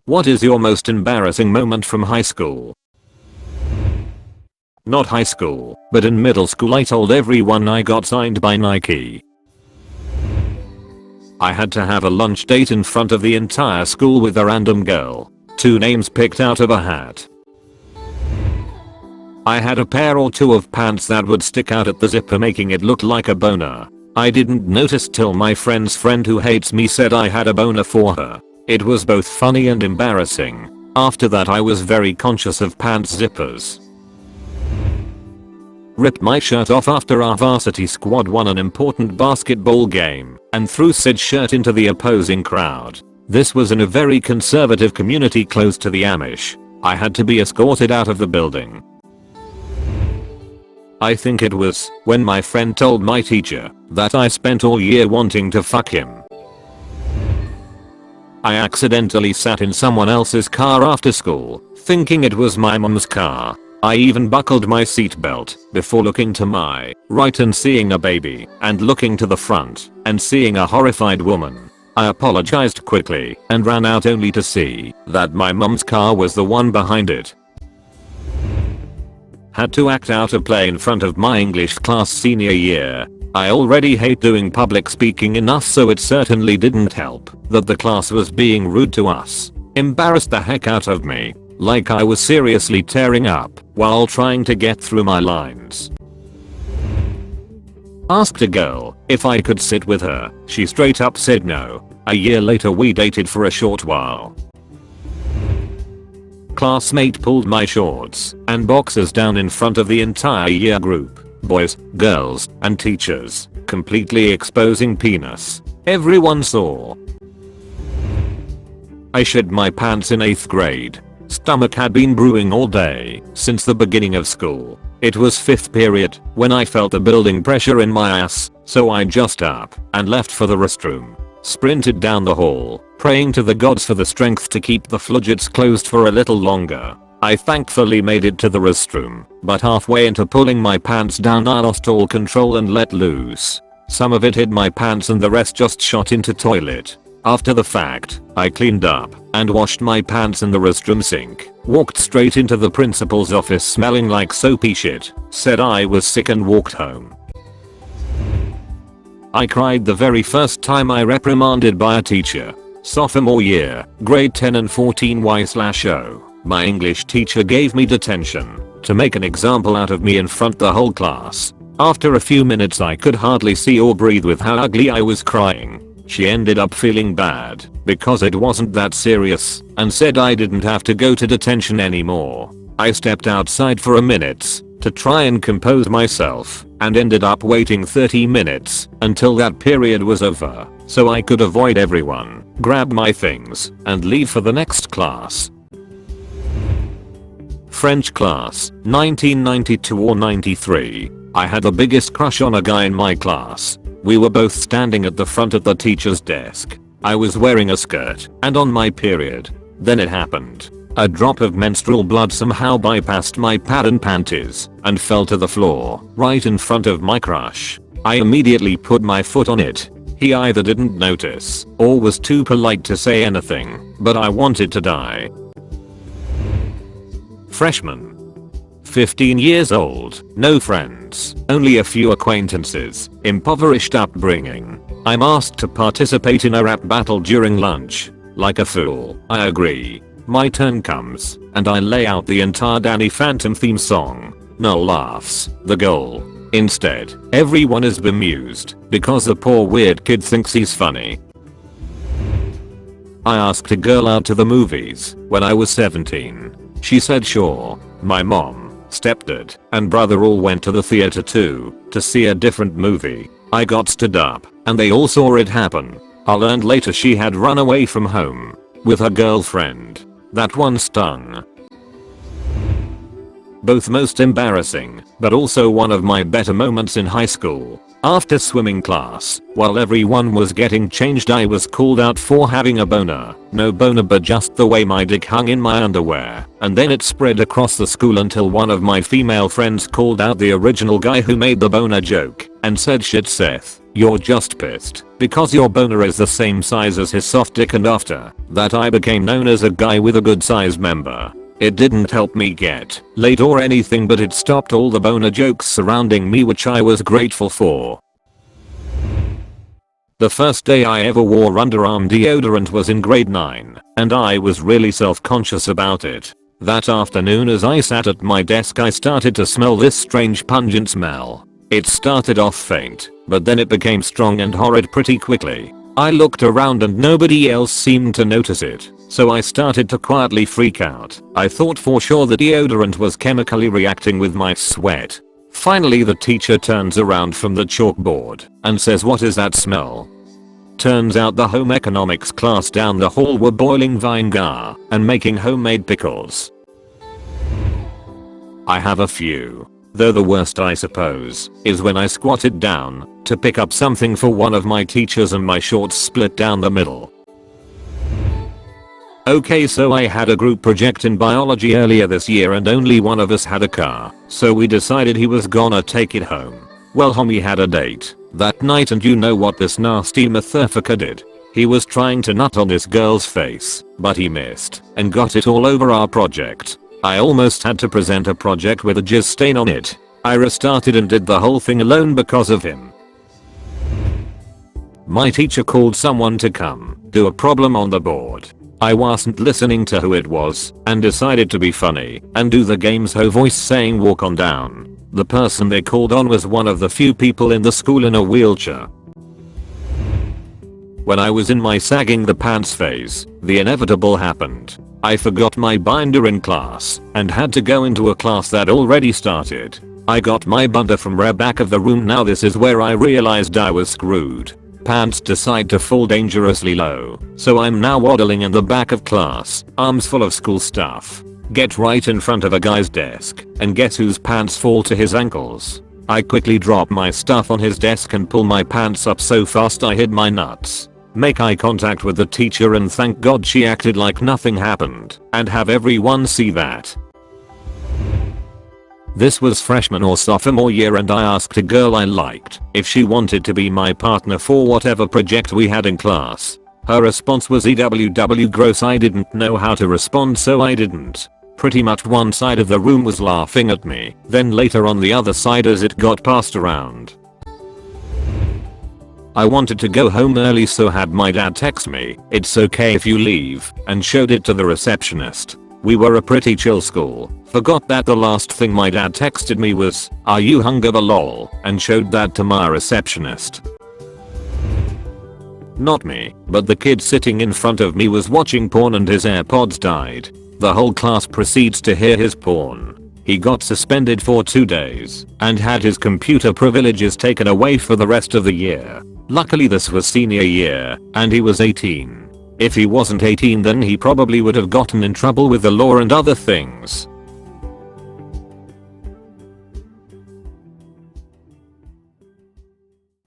What is your most embarrassing moment from high school? Not high school, but in middle school I told everyone I got signed by Nike. I had to have a lunch date in front of the entire school with a random girl. 2 names picked out of a hat. I had a pair or 2 of pants that would stick out at the zipper making it look like a boner. I didn't notice till my friend's friend who hates me said I had a boner for her. It was both funny and embarrassing. After that I was very conscious of pants zippers. Ripped my shirt off after our varsity squad won an important basketball game and threw said shirt into the opposing crowd. This was in a very conservative community close to the Amish. I had to be escorted out of the building. I think it was when my friend told my teacher that I spent all year wanting to fuck him. I accidentally sat in someone else's car after school, thinking it was my mom's car. I even buckled my seatbelt before looking to my right and seeing a baby, and looking to the front and seeing a horrified woman. I apologized quickly and ran out only to see that my mom's car was the one behind it. Had to act out a play in front of my English class senior year. I already hate doing public speaking enough, so it certainly didn't help that the class was being rude to us. Embarrassed the heck out of me, like I was seriously tearing up while trying to get through my lines. Asked a girl if I could sit with her. She straight up said no. A year later we dated for a short while. Classmate pulled my shorts and boxers down in front of the entire year group. Boys, girls, and teachers, completely exposing penis. Everyone saw. I shed my pants in 8th grade. Stomach had been brewing all day since the beginning of school. It was 5th period when I felt a building pressure in my ass, so I just up and left for the restroom. Sprinted down the hall, praying to the gods for the strength to keep the floodgates closed for a little longer. I thankfully made it to the restroom, but halfway into pulling my pants down I lost all control and let loose. Some of it hit my pants and the rest just shot into toilet. After the fact, I cleaned up and washed my pants in the restroom sink, walked straight into the principal's office smelling like soapy shit, said I was sick and walked home. I cried the very first time I reprimanded by a teacher. Sophomore year, grade 10 and 14Y/0. My English teacher gave me detention to make an example out of me in front the whole class. After a few minutes I could hardly see or breathe with how ugly I was crying. She ended up feeling bad because it wasn't that serious and said I didn't have to go to detention anymore. I stepped outside for a minute to try and compose myself and ended up waiting 30 minutes until that period was over so I could avoid everyone, grab my things, and leave for the next class. French class, 1992 or 93. I had the biggest crush on a guy in my class. We were both standing at the front of the teacher's desk. I was wearing a skirt and on my period. Then it happened. A drop of menstrual blood somehow bypassed my pad and panties and fell to the floor right in front of my crush. I immediately put my foot on it. He either didn't notice or was too polite to say anything, but I wanted to die. Freshman. 15 years old, no friends, only a few acquaintances, impoverished upbringing. I'm asked to participate in a rap battle during lunch. Like a fool, I agree. My turn comes, and I lay out the entire Danny Phantom theme song. No laughs, the goal. Instead, everyone is bemused because the poor weird kid thinks he's funny. I asked a girl out to the movies when I was 17. She said sure. My mom, stepdad, and brother all went to the theater too to see a different movie. I got stood up and they all saw it happen. I learned later she had run away from home with her girlfriend. That one stung. Both most embarrassing, but also one of my better moments in high school. After swimming class, while everyone was getting changed I was called out for having a boner. No boner but just the way my dick hung in my underwear. And then it spread across the school until one of my female friends called out the original guy who made the boner joke and said, "Shit Seth, you're just pissed because your boner is the same size as his soft dick, and after that I became known as a guy with a good size member. It didn't help me get laid or anything, but it stopped all the boner jokes surrounding me, which I was grateful for. The first day I ever wore underarm deodorant was in grade 9, and I was really self-conscious about it. That afternoon as I sat at my desk I started to smell this strange pungent smell. It started off faint, but then it became strong and horrid pretty quickly. I looked around and nobody else seemed to notice it, so I started to quietly freak out. I thought for sure the deodorant was chemically reacting with my sweat. Finally the teacher turns around from the chalkboard and says, "What is that smell?" Turns out the home economics class down the hall were boiling vinegar and making homemade pickles. I have a few. Though the worst, I suppose, is when I squatted down to pick up something for one of my teachers and my shorts split down the middle. Okay, so I had a group project in biology earlier this year and only one of us had a car, so we decided he was gonna take it home. Well, homie had a date that night, and you know what this nasty motherfucker did? He was trying to nut on this girl's face, but he missed and got it all over our project. I almost had to present a project with a jizz stain on it. I restarted and did the whole thing alone because of him. My teacher called someone to come do a problem on the board. I wasn't listening to who it was and decided to be funny and do the game's ho voice saying walk on down. The person they called on was one of the few people in the school in a wheelchair. When I was in my sagging the pants phase, the inevitable happened. I forgot my binder in class and had to go into a class that already started. I got my binder from the back of the room. Now this is where I realized I was screwed. Pants decide to fall dangerously low, so I'm now waddling in the back of class, arms full of school stuff. Get right in front of a guy's desk, and guess whose pants fall to his ankles? I quickly drop my stuff on his desk and pull my pants up so fast I hid my nuts. Make eye contact with the teacher and thank God she acted like nothing happened, and have everyone see that. This was freshman or sophomore year, and I asked a girl I liked if she wanted to be my partner for whatever project we had in class. Her response was EWW gross. I didn't know how to respond, so I didn't. Pretty much one side of the room was laughing at me, then later on the other side as it got passed around. I wanted to go home early, so had my dad text me, "It's okay if you leave," and showed it to the receptionist. We were a pretty chill school. Forgot that the last thing my dad texted me was, "Are you hungover lol?" and showed that to my receptionist. Not me, but the kid sitting in front of me was watching porn and his AirPods died. The whole class proceeds to hear his porn. He got suspended for 2 days and had his computer privileges taken away for the rest of the year. Luckily this was senior year and he was 18. If he wasn't 18 then he probably would have gotten in trouble with the law and other things.